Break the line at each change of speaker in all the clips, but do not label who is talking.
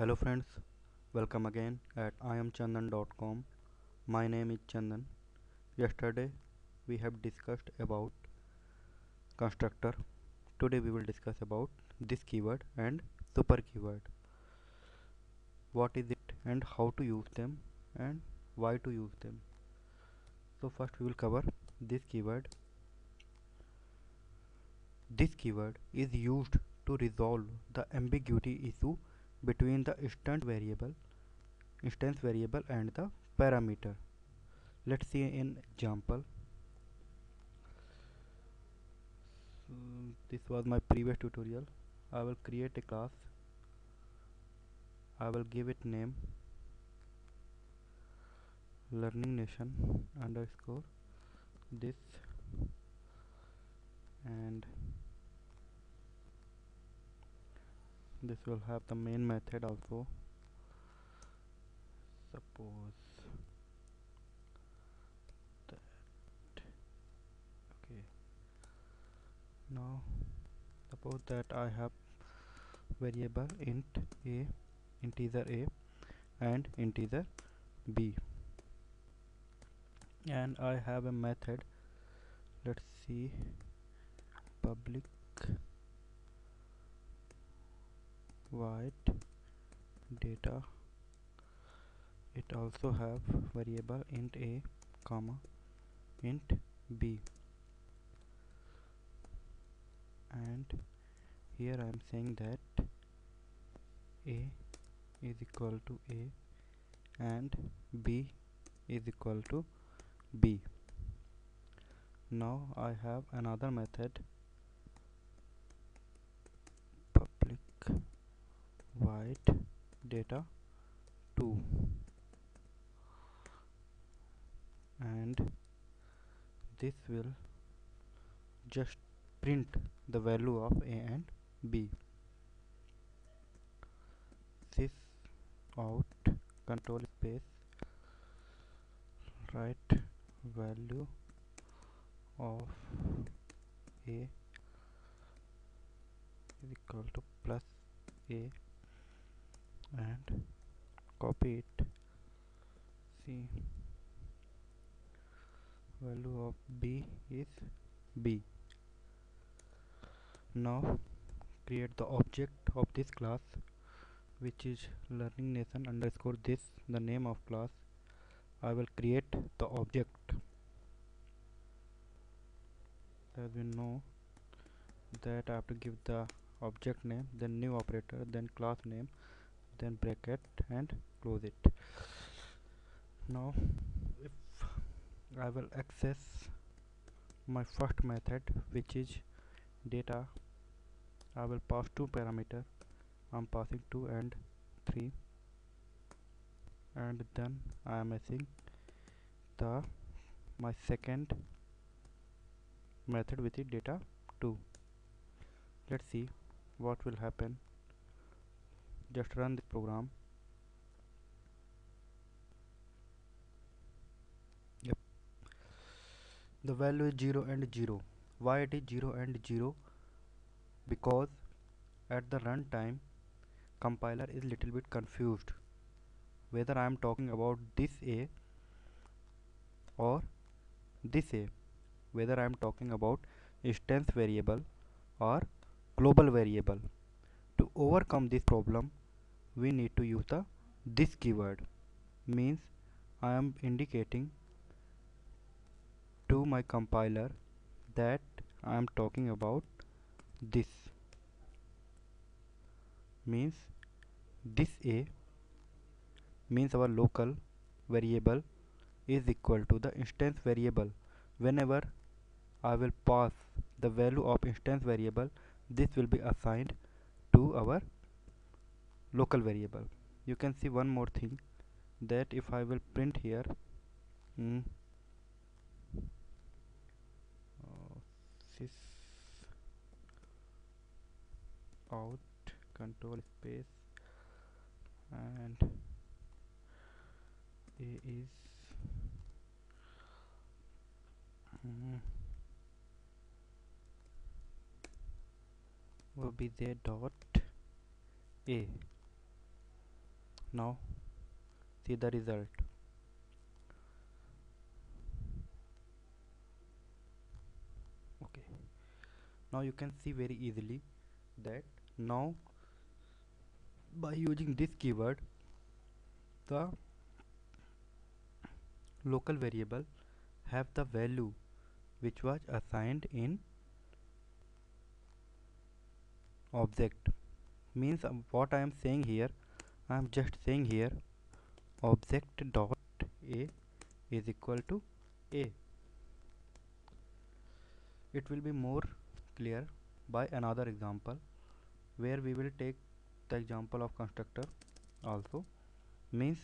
Hello friends, welcome again at iamchandan.com. My name is Chandan. Yesterday we have discussed about constructor. Today we will discuss about this keyword and super keyword. What is it and how to use them and why to use them. So first we will cover this keyword. This keyword is used to resolve the ambiguity issue between the instance variable and the parameter. Let's see an example. This was my previous tutorial. I will create a class. I will give it name learning nation underscore this, and this will have the main method also. Suppose that, okay, now suppose that I have variable int a, integer a and integer b, and I have a method. Let's see, public void data. It also have variable int a comma int b, and here I am saying that a is equal to a and b is equal to b. Now I have another method, public void data 2, and this will just print the value of a and b. This out control space write value of a is equal to plus a and copy it. See, value of b is b. Now create the object of this class, which is learning nation underscore this, the name of class. I will create the object. As we know that I have to give the object name, then new operator, then class name, then bracket and close it. Now if I will access my first method, which is data, I will pass two parameter. I'm passing 2 and 3, and then I am asking the my second method with the data 2. Let's see what will happen. Just run the program. Yep, the value is 0 and 0. Why it is 0 and 0? Because at the runtime compiler is little bit confused whether I am talking about this a or this a, whether I am talking about instance variable or global variable. To overcome this problem, we need to use the this keyword. Means I am indicating to my compiler that I am talking about this. Means this a means our local variable is equal to the instance variable. Whenever I will pass the value of instance variable, this will be assigned to our local variable. You can see one more thing, that if I will print here sys out control space and a is will be there dot a, Now see the result. Okay, now you can see very easily that now by using this keyword the local variable have the value which was assigned in object. Means what I am saying here, I am just saying here object dot a is equal to a. It will be more clear by another example where we will take the example of constructor also. Means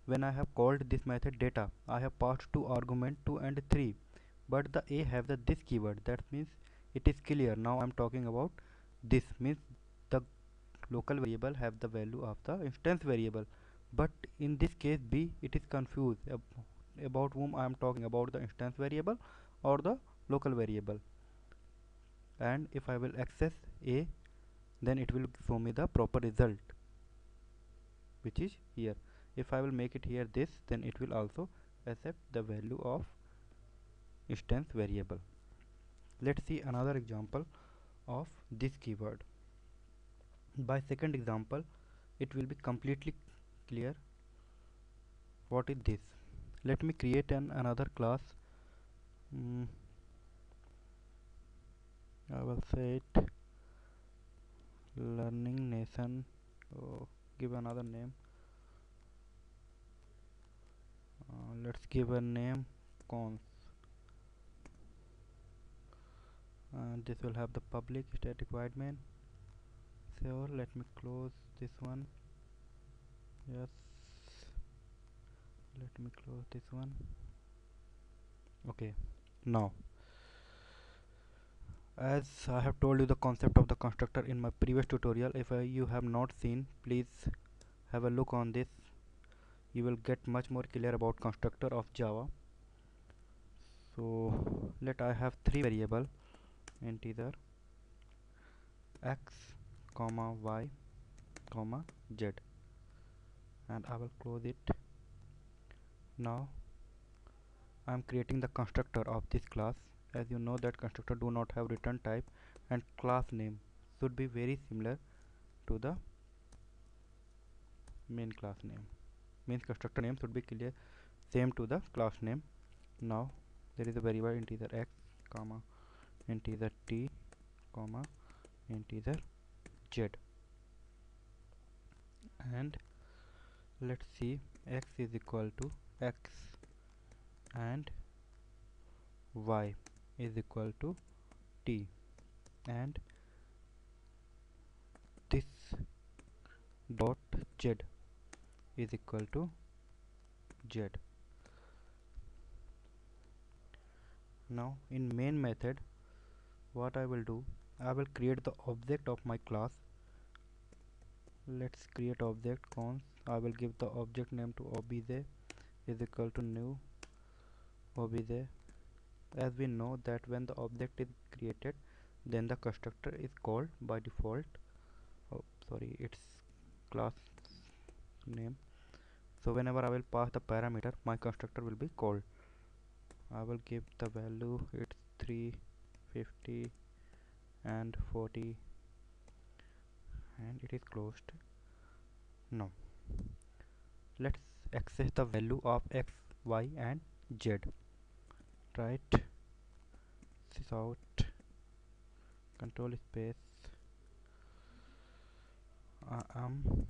when I have called this method data, I have passed two argument 2 and 3, but the a have the this keyword. That means it is clear. Now I am talking about this. Means the local variable have the value of the instance variable, but in this case b it is confused about whom I am talking about, the instance variable or the local variable. And if I will access a, then it will show me the proper result which is here. If I will make it here this, then it will also accept the value of instance variable. Let's see another example of this keyword. By second example it will be completely clear what is this. Let me create another class. I will say it learning nation. Give another name. Let's give a name cons, and this will have the public static void main. So let me close this one. Yes, let me close this one. Okay, now as I have told you the concept of the constructor in my previous tutorial, if you have not seen, please have a look on this. You will get much more clear about constructor of Java. So let I have three variable integer x comma y comma z, and I will close it. Now I am creating the constructor of this class. As you know that constructor do not have return type, and class name should be very similar to the main class name. Means constructor name should be clear same to the class name. Now there is a variable integer x comma integer t comma integer z, and let's see x is equal to x and y is equal to t, and this dot z is equal to z. Now in main method what I will do, I will create the object of my class. Let's create object cons. I will give the object name to obj is equal to new obj. As we know that when the object is created, then the constructor is called by default. It's class name. So whenever I will pass the parameter, my constructor will be called. I will give the value, it's 350 and 40, and it is closed. Now let's access the value of x, y and z. Right this out, control space. I am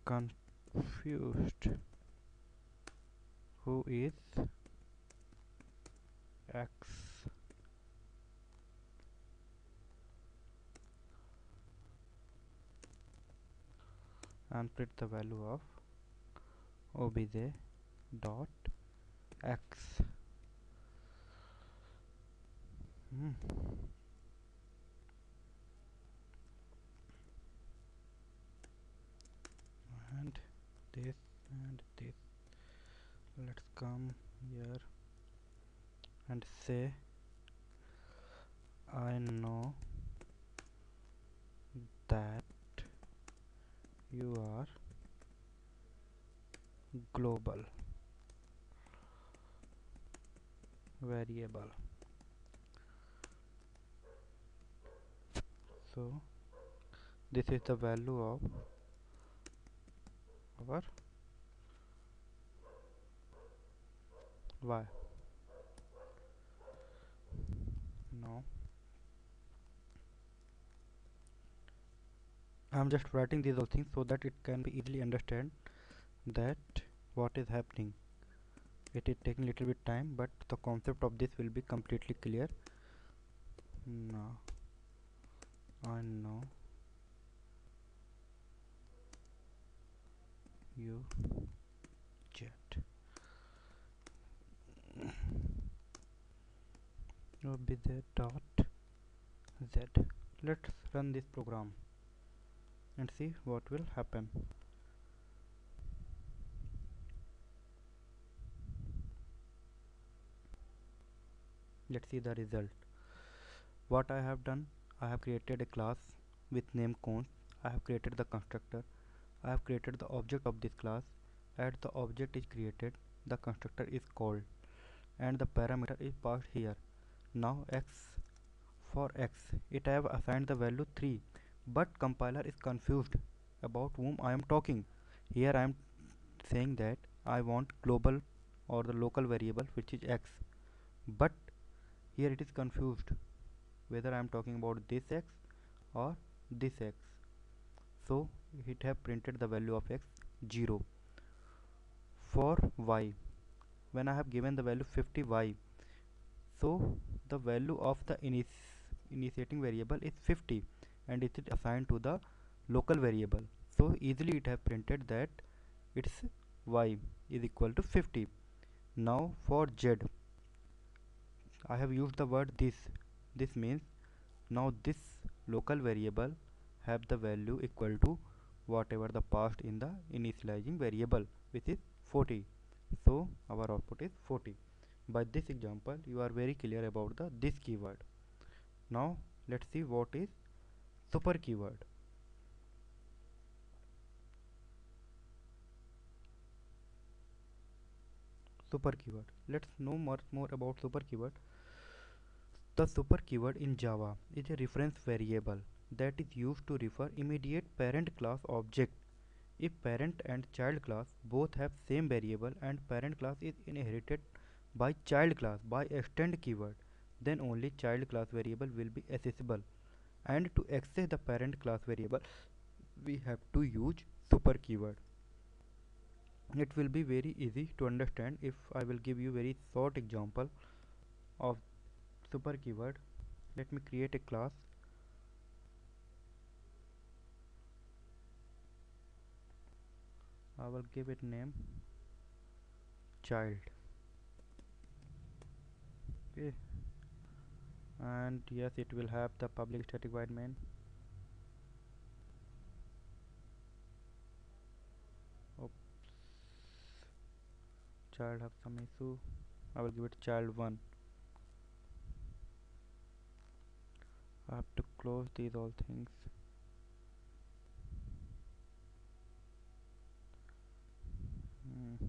confused. Who is x? And print the value of obj dot x. And this and this. Let's come here and say I know that you are global variable. So this is the value of our y. Now I'm just writing these all things so that it can be easily understand that what is happening. It is taking little bit time, but the concept of this will be completely clear. Now I know you jet obj dot z. Let's run this program and see what will happen. Let's see the result. What I have done, I have created a class with name cons. I have created the constructor. I have created the object of this class. As the object is created, the constructor is called and the parameter is passed here. Now x, for x it I have assigned the value 3, but compiler is confused about whom I am talking. Here I am saying that I want global or the local variable which is x, but here it is confused whether I am talking about this x or this x. So it have printed the value of x 0. For y, when I have given the value 50y, so the value of the initiating variable is 50 and it is assigned to the local variable. So easily it have printed that its y is equal to 50. Now for z, I have used the word this. This means now this local variable have the value equal to whatever the passed in the initializing variable, which is 40. So our output is 40. By this example you are very clear about the this keyword. Now let's see what is super keyword. Super keyword. Let's know much more about super keyword. The super keyword in Java is a reference variable that is used to refer immediate parent class object. If parent and child class both have same variable and parent class is inherited by child class by extend keyword, then only child class variable will be accessible. And to access the parent class variable, we have to use super keyword. It will be very easy to understand if I will give you very short example of super keyword. Let me create a class. I will give it name child. Okay, and yes, it will have the public static void main. Oops, child have some issue. I will give it child 1. I have to close these all things. Hmm.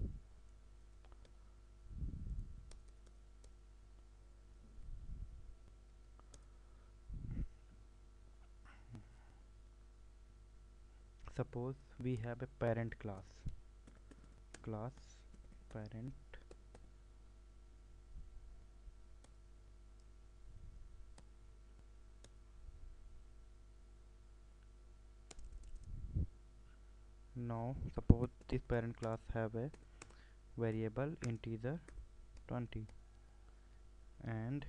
Suppose we have a parent class parent. Now suppose this parent class have a variable integer 20, and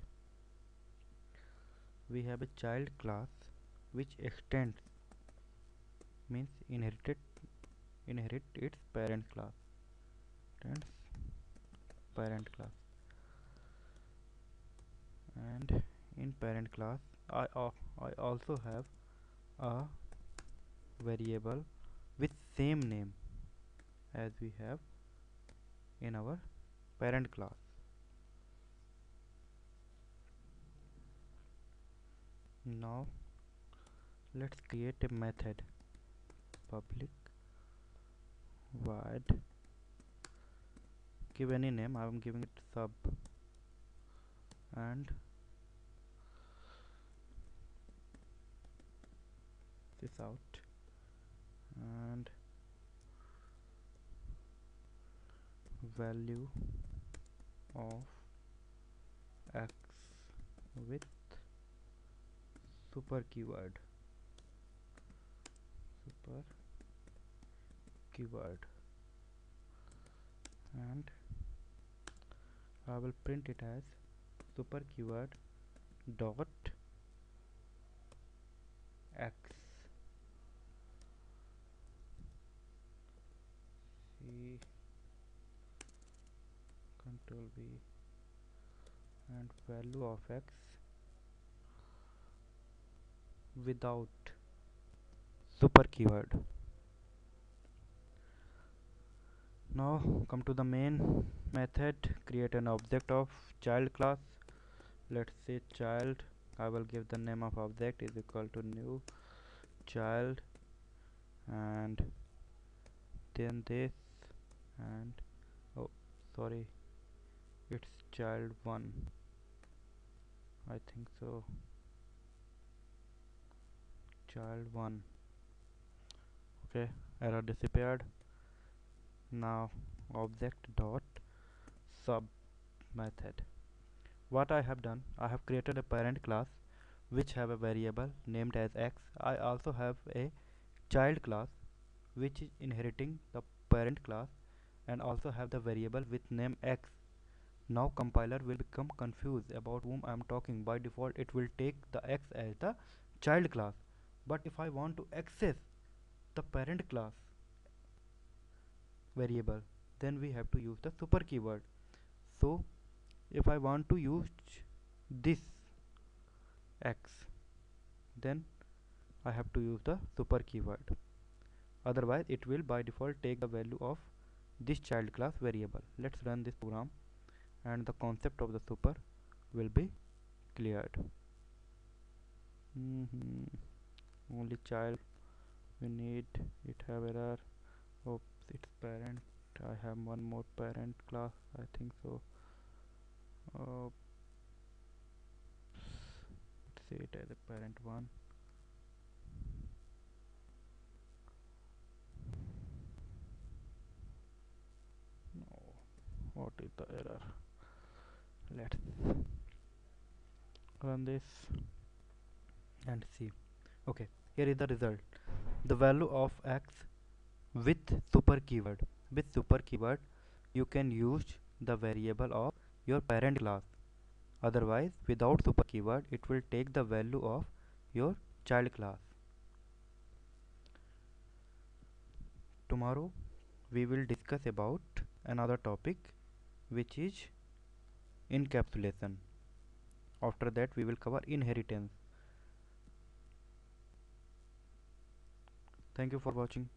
we have a child class which extends, means inherit its parent class, extends parent class. And in parent class I also have a variable with same name as we have in our parent class. Now let's create a method public void, give any name. I am giving it sub, and this out, and value of x with super keyword, super keyword, and I will print it as super keyword dot x. C control V, and value of x without super keyword. Now come to the main method. Create an object of child class. Let's say child. I will give the name of object is equal to new child, and then this, and oh sorry, it's child 1, I think so, child 1. Okay, error disappeared. Now object dot sub method. What I have done, I have created a parent class which have a variable named as x. I also have a child class which is inheriting the parent class and also have the variable with name x. Now compiler will become confused about whom I am talking. By default it will take the x as the child class, but if I want to access the parent class variable, then we have to use the super keyword. So if I want to use this x, then I have to use the super keyword, otherwise it will by default take the value of this child class variable. Let's run this program and the concept of the super will be cleared. Only child we need, it have error. Oops, it's parent. I have one more parent class, I think so. Let's say it as a parent 1. No, what is the error? Let's run this and see. Okay, here is the result. The value of x with super keyword. With super keyword you can use the variable of your parent class, otherwise without super keyword it will take the value of your child class. Tomorrow we will discuss about another topic which is encapsulation. After that we will cover inheritance. Thank you for watching.